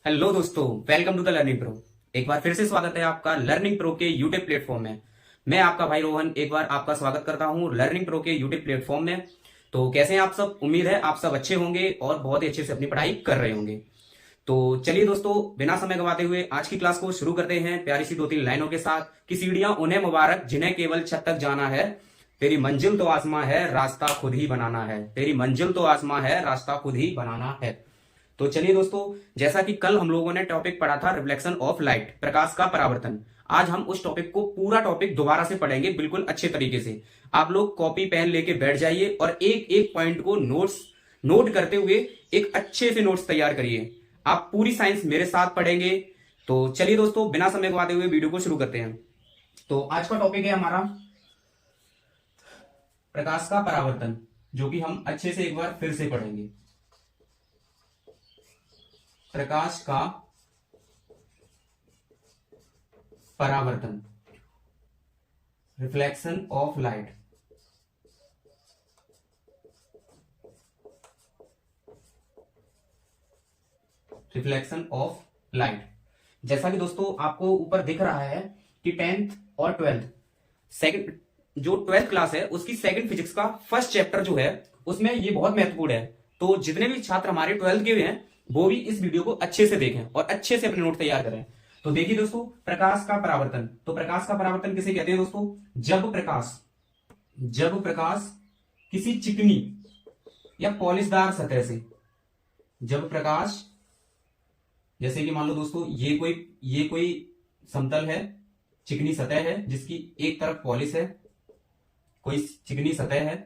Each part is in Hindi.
हेलो दोस्तों, welcome to the learning pro. एक बार फिर से स्वागत है आपका लर्निंग प्रो के यूट्यूब प्लेटफॉर्म में। मैं आपका भाई रोहन एक बार आपका स्वागत करता हूं लर्निंग प्रो के यूट्यूब प्लेटफॉर्म में। तो कैसे हैं आप सब? उम्मीद है आप सब अच्छे होंगे और बहुत ही अच्छे से अपनी पढ़ाई कर रहे होंगे। तो चलिए दोस्तों, बिना समय गंवाते हुए आज की क्लास को शुरू करते हैं प्यारी सी दो तीन लाइनों के साथ कि सीढ़ियां उन्हें मुबारक जिन्हें केवल छत तक जाना है। तेरी मंजिल तो आसमां है, रास्ता खुद ही बनाना है। तेरी मंजिल तो आसमां है, रास्ता खुद ही बनाना है। तो चलिए दोस्तों, जैसा कि कल हम लोगों ने टॉपिक पढ़ा था रिफ्लेक्शन ऑफ लाइट, प्रकाश का परावर्तन। आज हम उस टॉपिक को पूरा टॉपिक दोबारा से पढ़ेंगे बिल्कुल अच्छे तरीके से। आप लोग कॉपी पेन लेके बैठ जाइए और एक एक पॉइंट को नोट करते हुए एक अच्छे से नोट्स तैयार करिए। आप पूरी साइंस मेरे साथ पढ़ेंगे। तो चलिए दोस्तों, बिना समय गवाते हुए वीडियो को शुरू करते हैं। तो आज का टॉपिक है हमारा प्रकाश का परावर्तन, जो कि हम अच्छे से एक बार फिर से पढ़ेंगे। प्रकाश का परावर्तन, reflection of light. Reflection of light, जैसा कि दोस्तों आपको ऊपर दिख रहा है कि 10th और 12th सेकंड, जो 12th क्लास है उसकी सेकंड फिजिक्स का फर्स्ट चैप्टर जो है उसमें ये बहुत महत्वपूर्ण है। तो जितने भी छात्र हमारे 12th के हुए हैं वो भी इस वीडियो को अच्छे से देखें और अच्छे से अपने नोट तैयार करें। तो देखिए दोस्तों, प्रकाश का परावर्तन। तो प्रकाश का परावर्तन किसे कहते हैं दोस्तों? जब प्रकाश किसी चिकनी या पॉलिशदार सतह से, जब प्रकाश, जैसे कि मान लो दोस्तों ये कोई समतल है, चिकनी सतह है जिसकी एक तरफ पॉलिश है, कोई चिकनी सतह है।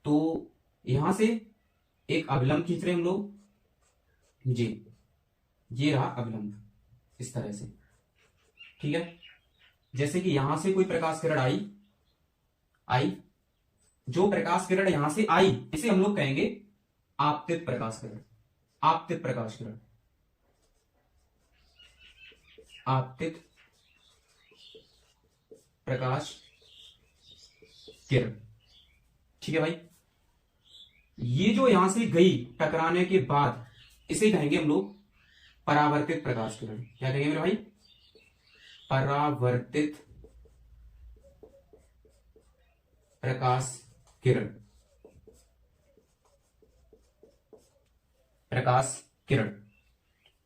तो यहां से एक अभिलंब खींच रहे हैं हम लोग जी, ये रहा अभिलंब इस तरह से, ठीक है। जैसे कि यहां से कोई प्रकाश किरण आई, जो प्रकाश किरण यहां से आई इसे हम लोग कहेंगे आपतित प्रकाश किरण। आपतित प्रकाश किरण, आपतित प्रकाश किरण, ठीक है भाई। ये जो यहां से गई टकराने के बाद इसे कहेंगे हम लोग परावर्तित प्रकाश किरण। क्या कहेंगे मेरे भाई? परावर्तित प्रकाश किरण। प्रकाश किरण,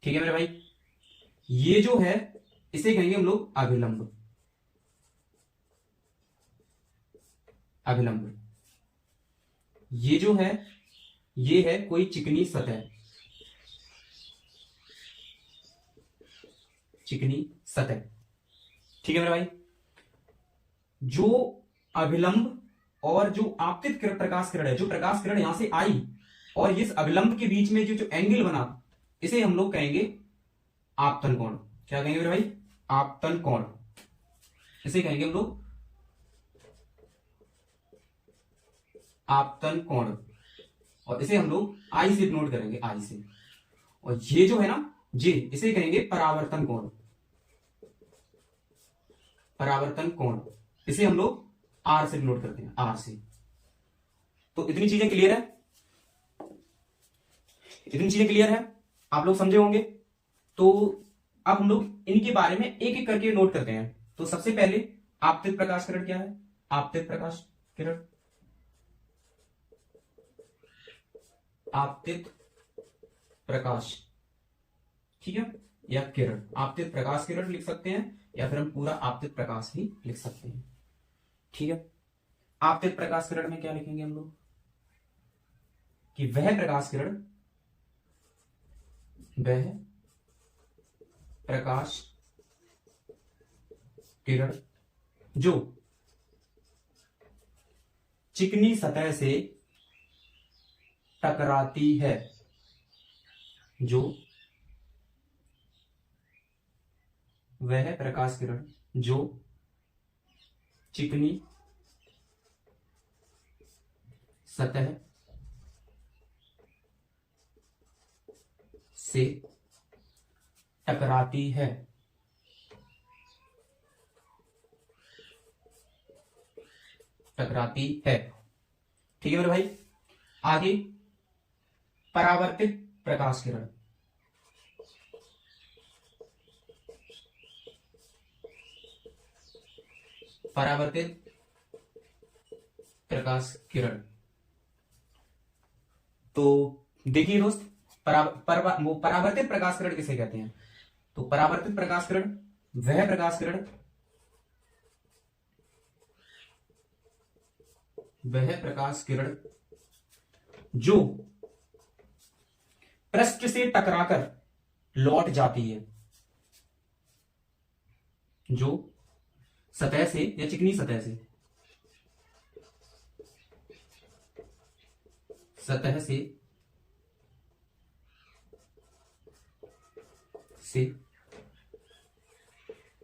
ठीक है मेरे भाई। ये जो है इसे कहेंगे हम लोग अभिलंब। अभिलंब, ये जो है ये है कोई चिकनी सतह, चिकनी सतह, ठीक है मेरे भाई। जो अभिलंब और जो आपतित प्रकाश किरण है, जो प्रकाश किरण यहां से आई और इस अभिलंब के बीच में जो एंगल बना इसे हम लोग कहेंगे आपतन कोण। क्या कहेंगे मेरे भाई? आपतन कोण, इसे कहेंगे हम लोग आपतन कोण। और इसे हम लोग आई से नोट करेंगे, आई से। और ये जो है ना जी, इसे कहेंगे परावर्तन कोण। परावर्तन कोण, इसे हम लोग आर से नोट करते हैं, आर से। तो इतनी चीजें क्लियर है? इतनी चीजें क्लियर है, आप लोग समझे होंगे। तो अब हम लोग इनके बारे में एक एक करके नोट करते हैं। तो सबसे पहले आपतित प्रकाश किरण क्या है? आपतित प्रकाश किरण, आपतित प्रकाश, ठीक है, या किरण। आपतित प्रकाश किरण लिख सकते हैं या फिर हम पूरा आपतित प्रकाश ही लिख सकते हैं, ठीक है। आपतित प्रकाश किरण में क्या लिखेंगे हम लोग? कि वह प्रकाश किरण, वह प्रकाश किरण जो चिकनी सतह से टकराती है, जो वह प्रकाश किरण जो चिकनी सतह से टकराती है, टकराती है, ठीक है मेरे भाई। आगे परावर्तित प्रकाश किरण, परावर्तित प्रकाश किरण। तो देखिए दोस्त, वो परावर्तित प्रकाश किरण किसे कहते हैं? तो परावर्तित प्रकाश किरण वह प्रकाश किरण, जो पृष्ठ से टकराकर लौट जाती है, जो सतह से या चिकनी सतह से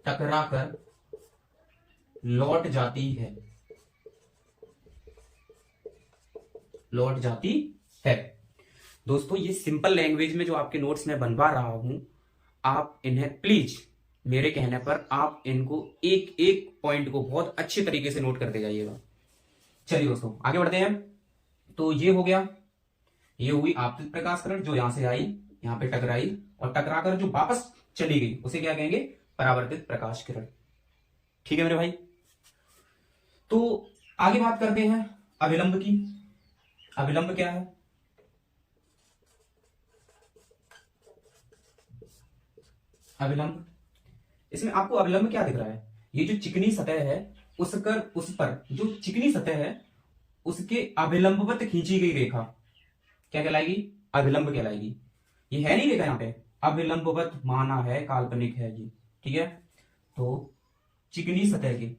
टकराकर लौट जाती है। दोस्तों, ये सिंपल लैंग्वेज में जो आपके नोट्स में बनवा रहा हूं, आप इन्हें प्लीज मेरे कहने पर आप इनको एक एक पॉइंट को बहुत अच्छे तरीके से नोट करते जाइएगा। चलिए दोस्तों, आगे बढ़ते हैं। तो ये हो गया, ये हुई आपतित प्रकाश किरण, जो यहां से आई, यहां पे टकराई और टकराकर जो वापस चली गई, उसे क्या कहेंगे? परावर्तित प्रकाश किरण। ठीक है मेरे भाई। तो आगे बात करते हैं अभिलंब की। अभिलंब क्या है? अभिलंब, इसमें आपको अभिलंब क्या दिख रहा है? ये जो चिकनी सतह है, उस पर जो चिकनी सतह है, उसके अभिलंबवत खींची गई रेखा क्या कहलाएगी? अभिलंब कहलाएगी। ये है नहीं रेखा, यहां पे अभिलंबवत माना है, काल्पनिक है जी। ठीक है, तो चिकनी सतह के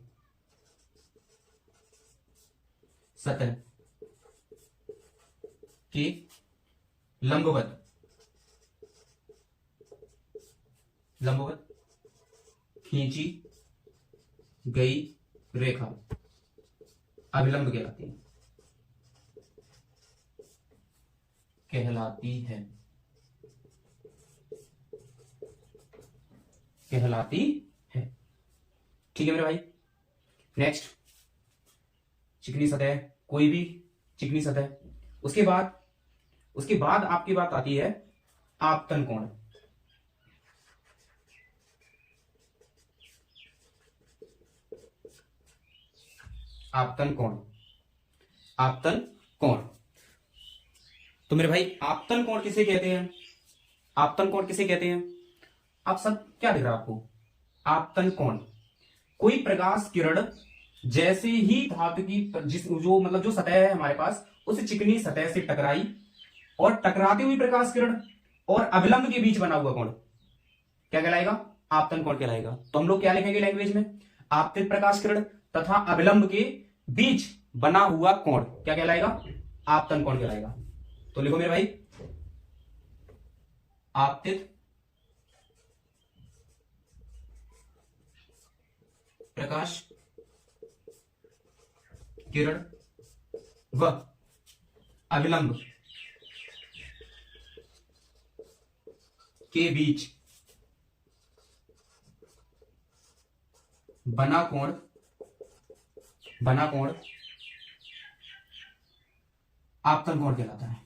लंबवत खींची गई रेखा अभिलंब कहलाती है। ठीक है मेरे भाई। नेक्स्ट, चिकनी सतह, कोई भी चिकनी सतह। उसके बाद आपकी बात आती है आपतन कोण। आपतन कोण। तो मेरे भाई, आपतन कोण किसे कहते हैं? आप सब क्या दिख रहा है आपको? आपतन कोण, कोई प्रकाश किरण जैसे ही धातु की जो सतह है हमारे पास, उस चिकनी सतह से टकराई और टकराती हुई प्रकाश किरण और अभिलंब के बीच बना हुआ कोण क्या कहलाएगा? आपतन कोण कहलाएगा। तो हम लोग क्या लिखेंगे लैंग्वेज में? आपतित प्रकाश किरण तथा अभिलंब के बीच बना हुआ कोण क्या कहलाएगा? आपतन कोण कहलाएगा। तो लिखो मेरे भाई, आपतित प्रकाश किरण व अभिलंब के बीच बना कोण आपतन कोण कहलाता है।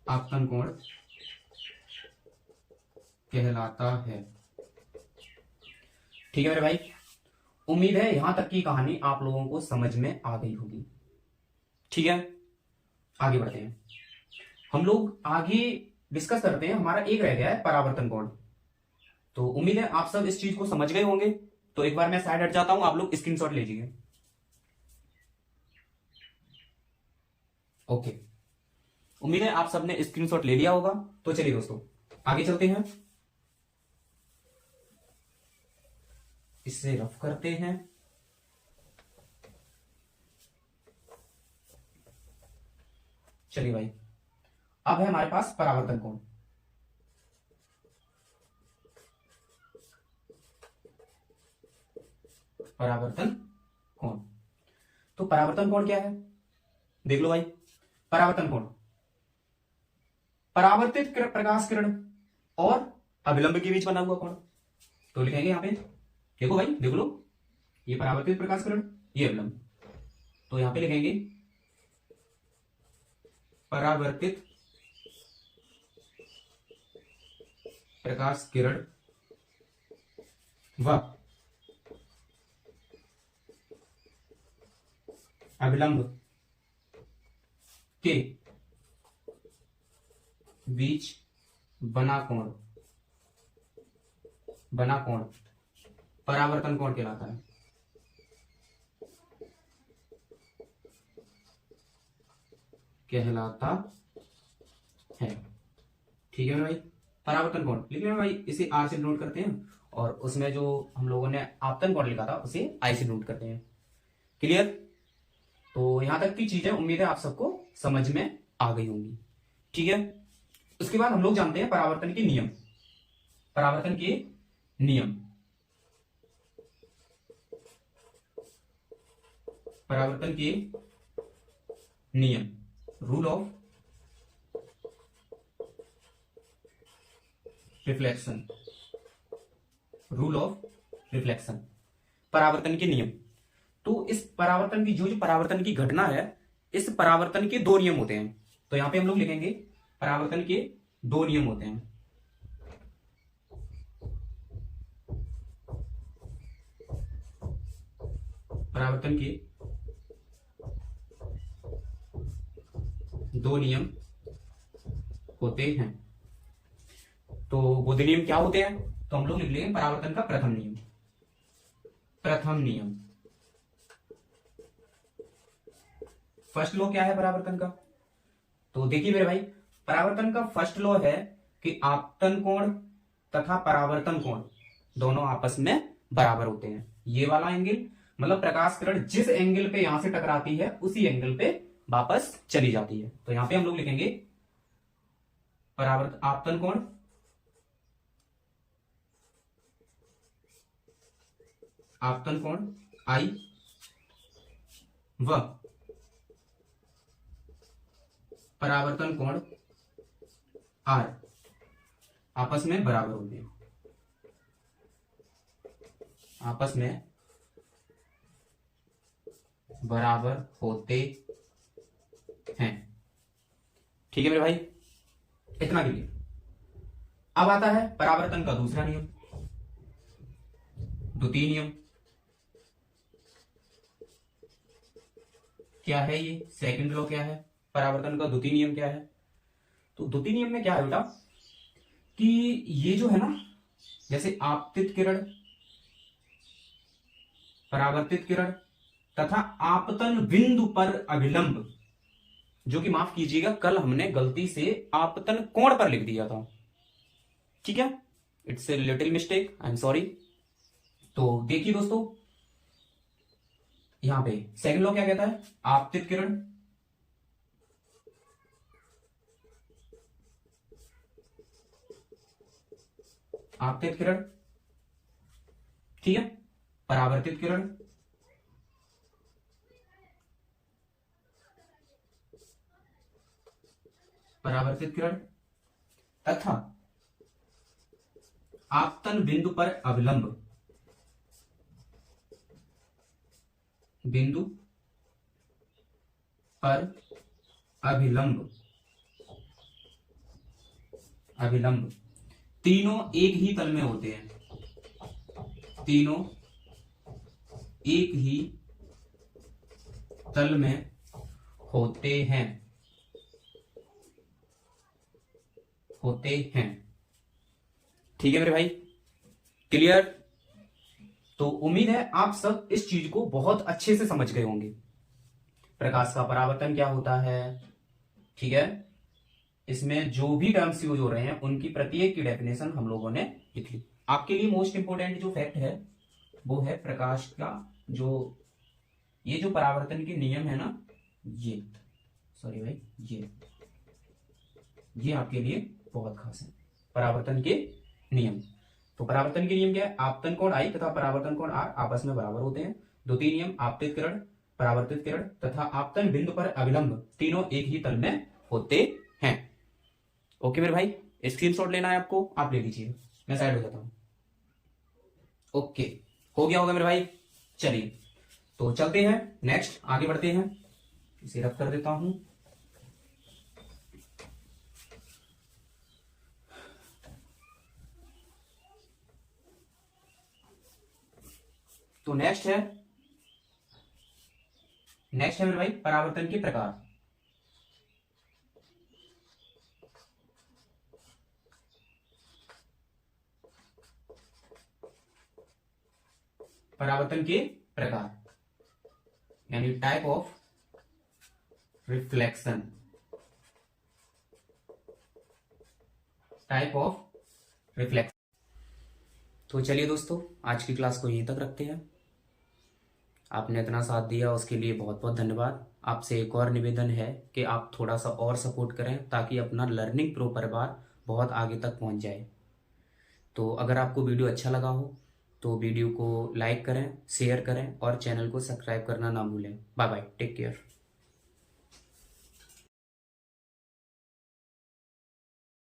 आपतन कोण कहलाता है। ठीक है मेरे भाई, उम्मीद है यहां तक की कहानी आप लोगों को समझ में आ गई होगी। ठीक है, आगे बढ़ते हैं। हम लोग आगे डिस्कस करते हैं। हमारा एक रह गया है परावर्तन कोण। तो उम्मीद है आप सब इस चीज को समझ गए होंगे। तो एक बार मैं साइड हट जाता हूं, आप लोग स्क्रीनशॉट ले लीजिए। ओके, उम्मीद है आप सबने स्क्रीनशॉट ले लिया होगा। तो चलिए दोस्तों, आगे चलते हैं। इससे रफ करते हैं। चलिए भाई, अब है हमारे पास परावर्तन कोण। परावर्तन कोण, तो परावर्तन कोण क्या है? देख लो भाई, परावर्तन कोण परावर्तित प्रकाश किरण और अभिलंब के बीच बना हुआ कोण। तो लिखेंगे यहां पे, देखो भाई, देख लो, ये परावर्तित प्रकाश किरण, ये अभिलंब। तो यहां पे लिखेंगे परावर्तित प्रकाश किरण व अभिलंब के बीच बना कोण परावर्तन कोण कहलाता है। ठीक है ना भाई। परावर्तन कोण लिख लेना भाई, इसे आर से नोट करते हैं और उसमें जो हम लोगों ने आपतन कोण लिखा था उसे आई से नोट करते हैं। क्लियर। तो यहां तक की चीजें उम्मीद है आप सबको समझ में आ गई होंगी। ठीक है। उसके बाद हम लोग जानते हैं परावर्तन के नियम। परावर्तन के नियम, परावर्तन के नियम, rule of reflection, rule of reflection, परावर्तन के नियम। तो इस परावर्तन की जो परावर्तन की घटना है, इस परावर्तन के दो नियम होते हैं। तो यहां पे हम लोग लिखेंगे परावर्तन के दो नियम होते हैं। परावर्तन के दो नियम होते हैं। तो वो दो नियम क्या होते हैं? तो हम लोग लिख लेंगे परावर्तन का प्रथम नियम। प्रथम नियम, फर्स्ट लॉ क्या है परावर्तन का? तो देखिए मेरे भाई, परावर्तन का फर्स्ट लॉ है कि आपतन कोण तथा परावर्तन कोण दोनों आपस में बराबर होते हैं। ये वाला एंगल मतलब प्रकाश किरण जिस एंगल पे यहां से टकराती है उसी एंगल पे वापस चली जाती है। तो यहां पे हम लोग लिखेंगे परावर्तन आपतन कोण आई व परावर्तन कोण आर आपस में बराबर होते हैं। आपस में बराबर होते हैं। ठीक है मेरे भाई, इतना के लिए। अब आता है परावर्तन का दूसरा नियम, द्वितीय नियम। क्या है ये? सेकंड लॉ क्या है? परावर्तन का द्वितीय नियम क्या है? तो द्वितीय नियम में क्या है बेटा कि ये जो है ना, जैसे आपतित किरण, परावर्तित किरण तथा आपतन बिंदु पर अभिलंब, जो कि माफ कीजिएगा कल हमने गलती से आपतन कोण पर लिख दिया था। ठीक है, it's a little mistake, I am sorry. तो देखिए दोस्तों, यहां पे सेकंड लॉ क्या कहता है? आपतित किरण आपतित किरण, ठीक है, परावर्तित किरण परावर्तित किरण तथा आपतन बिंदु पर अभिलंब, बिंदु पर अभिलंब, अभिलंब तीनों एक ही तल में होते हैं। तीनों एक ही तल में होते हैं, होते हैं। ठीक है मेरे भाई, क्लियर? तो उम्मीद है आप सब इस चीज को बहुत अच्छे से समझ गए होंगे। प्रकाश का परावर्तन क्या होता है, ठीक है, इसमें जो भी टर्म्स यूज हो रहे हैं उनकी प्रत्येक की डेफिनेशन हम लोगों ने लिख ली। आपके लिए मोस्ट इंपोर्टेंट जो फैक्ट है वो है प्रकाश का जो ये जो परावर्तन के नियम है ना, ये सॉरी भाई, ये आपके लिए बहुत खास है, परावर्तन के नियम। तो परावर्तन के नियम क्या है? आपतन कोण आई तथा परावर्तन कोण आर आपस में बराबर होते हैं। द्वितीय नियम आपतित किरण, परावर्तित किरण तथा आपतन बिंदु पर अभिलंब तीनों एक ही तल में होते हैं। ओके मेरे भाई, स्क्रीनशॉट लेना है आपको, आप ले लीजिए, मैं साइड हो जाता हूं। ओके, हो गया होगा मेरे भाई। चलिए तो चलते हैं, नेक्स्ट आगे बढ़ते हैं। इसे रख कर देता हूं। तो नेक्स्ट है मेरे भाई परावर्तन के प्रकार। परावर्तन के प्रकार यानी type of reflection, type of reflection. तो चलिए दोस्तों, आज की क्लास को यहीं तक रखते हैं। आपने इतना साथ दिया उसके लिए बहुत बहुत धन्यवाद। आपसे एक और निवेदन है कि आप थोड़ा सा और सपोर्ट करें ताकि अपना लर्निंग प्रो परिवार बहुत आगे तक पहुंच जाए। तो अगर आपको वीडियो अच्छा लगा हो तो वीडियो को लाइक करें, शेयर करें और चैनल को सब्सक्राइब करना ना भूलें। Bye bye, take care.